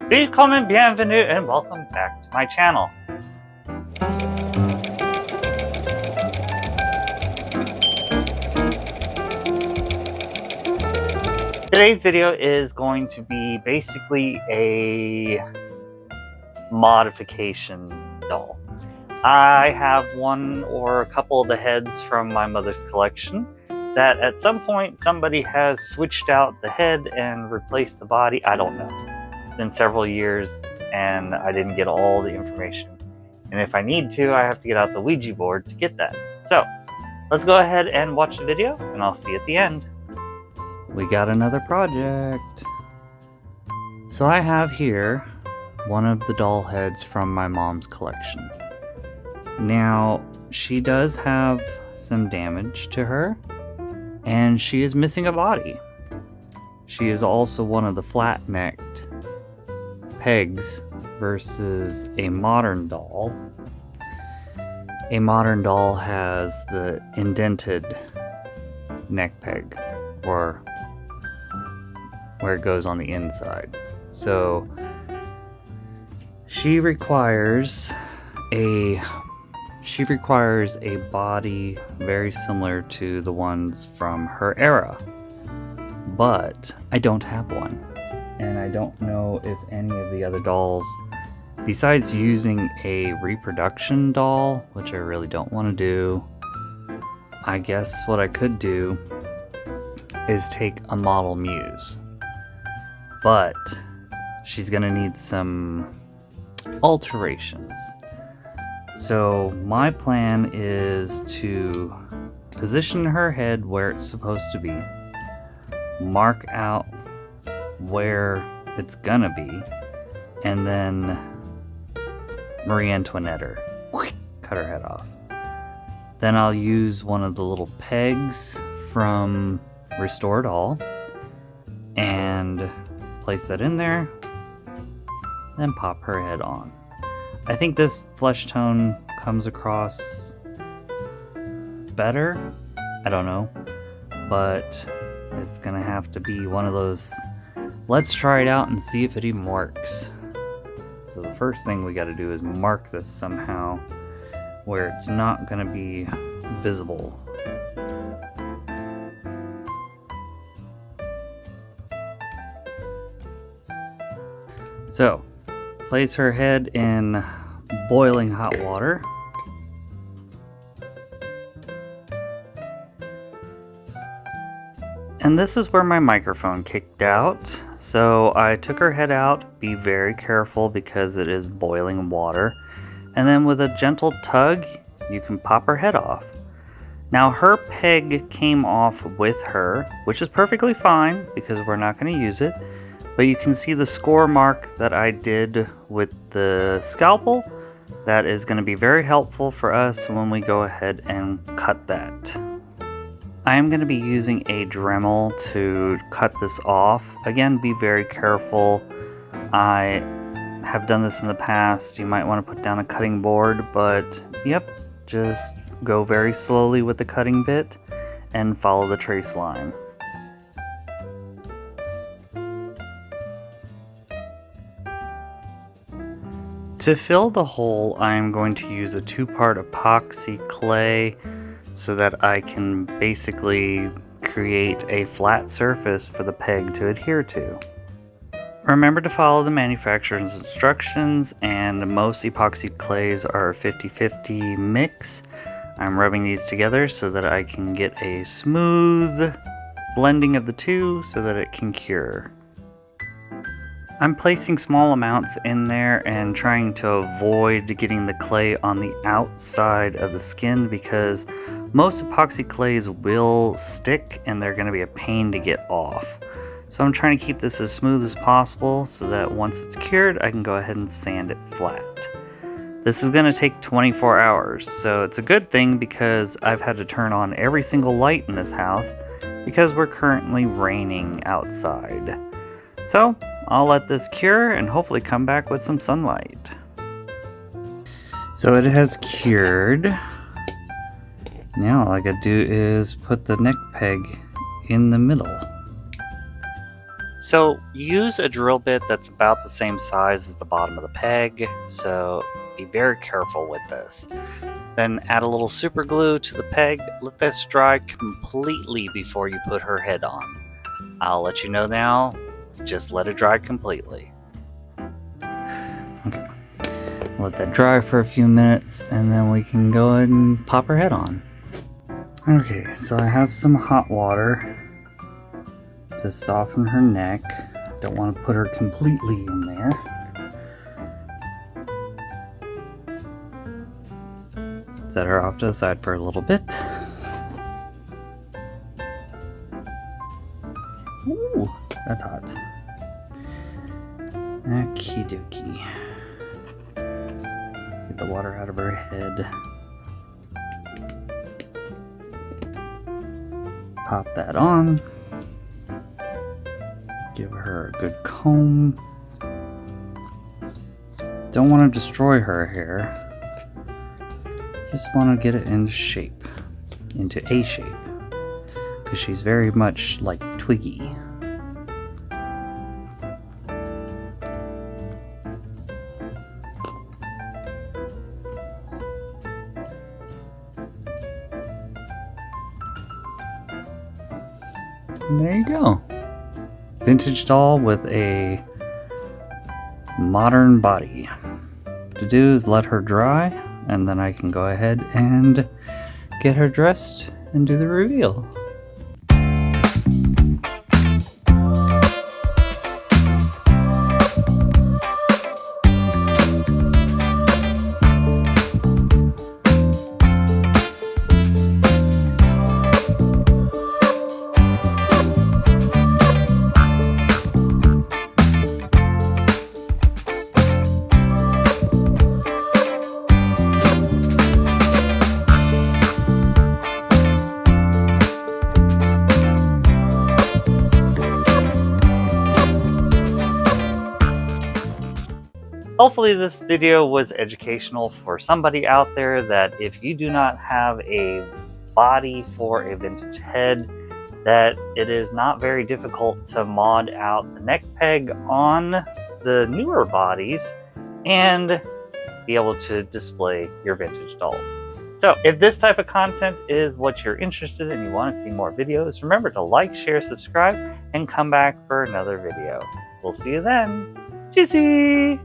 Willkommen, bienvenue, and welcome back to my channel. Today's video is going to be basically a modification doll. I have one or a couple of the heads from my mother's collection that at some point somebody has switched out the head and replaced the body. I don't know. It's been several years and I didn't get all the information. And if I need to, I have to get out the Ouija board to get that. So let's go ahead and watch the video and I'll see you at the end. We got another project. So I have here one of the doll heads from my mom's collection. Now, she does have some damage to her, and she is missing a body. She is also one of the flat-necked pegs versus a modern doll. A modern doll has the indented neck peg, or where it goes on the inside. So she requires a body very similar to the ones from her era, but I don't have one, and I don't know if any of the other dolls, besides using a reproduction doll, which I really don't want to do. I guess what I could do is take a model muse, but she's gonna need some alterations. So my plan is to position her head where it's supposed to be, mark out where it's gonna be, and then Marie Antoinette her, cut her head off. Then I'll use one of the little pegs from Restore Doll and place that in there, then pop her head on. I think this flesh tone comes across better. I don't know, but it's gonna have to be one of those, let's try it out and see if it even works. So the first thing we gotta do is mark this somehow where it's not gonna be visible. So, place her head in boiling hot water. And this is where my microphone kicked out. So I took her head out. Be very careful because it is boiling water. And then with a gentle tug, you can pop her head off. Now her peg came off with her, which is perfectly fine because we're not going to use it. But you can see the score mark that I did with the scalpel. That is going to be very helpful for us when we go ahead and cut that. I am going to be using a Dremel to cut this off. Again, be very careful. I have done this in the past. You might want to put down a cutting board, but yep, just go very slowly with the cutting bit and follow the trace line. To fill the hole, I am going to use a 2-part epoxy clay so that I can basically create a flat surface for the peg to adhere to. Remember to follow the manufacturer's instructions, and most epoxy clays are a 50-50 mix. I'm rubbing these together so that I can get a smooth blending of the two so that it can cure. I'm placing small amounts in there and trying to avoid getting the clay on the outside of the skin because most epoxy clays will stick and they're going to be a pain to get off. So I'm trying to keep this as smooth as possible so that once it's cured, I can go ahead and sand it flat. This is going to take 24 hours, so it's a good thing because I've had to turn on every single light in this house because we're currently raining outside. So I'll let this cure and hopefully come back with some sunlight. So it has cured. Now all I gotta do is put the neck peg in the middle. So use a drill bit that's about the same size as the bottom of the peg, so be very careful with this. Then add a little super glue to the peg. Let this dry completely before you put her head on. I'll let you know now, just let it dry completely. Okay, let that dry for a few minutes and then we can go ahead and pop her head on. Okay, so I have some hot water to soften her neck. Don't want to put her completely in there. Set her off to the side for a little bit. Ooh, that's hot. Okie dokie. Get the water out of her head. Pop that on. Give her a good comb. Don't want to destroy her hair. Just want to get it into shape. Into a shape. Because she's very much like Twiggy. And there you go. Vintage doll with a modern body. To do is let her dry, and then I can go ahead and get her dressed and do the reveal. Hopefully this video was educational for somebody out there, that if you do not have a body for a vintage head, that it is not very difficult to mod out the neck peg on the newer bodies and be able to display your vintage dolls. So if this type of content is what you're interested in and you want to see more videos, remember to like, share, subscribe, and come back for another video. We'll see you then. Cheesy!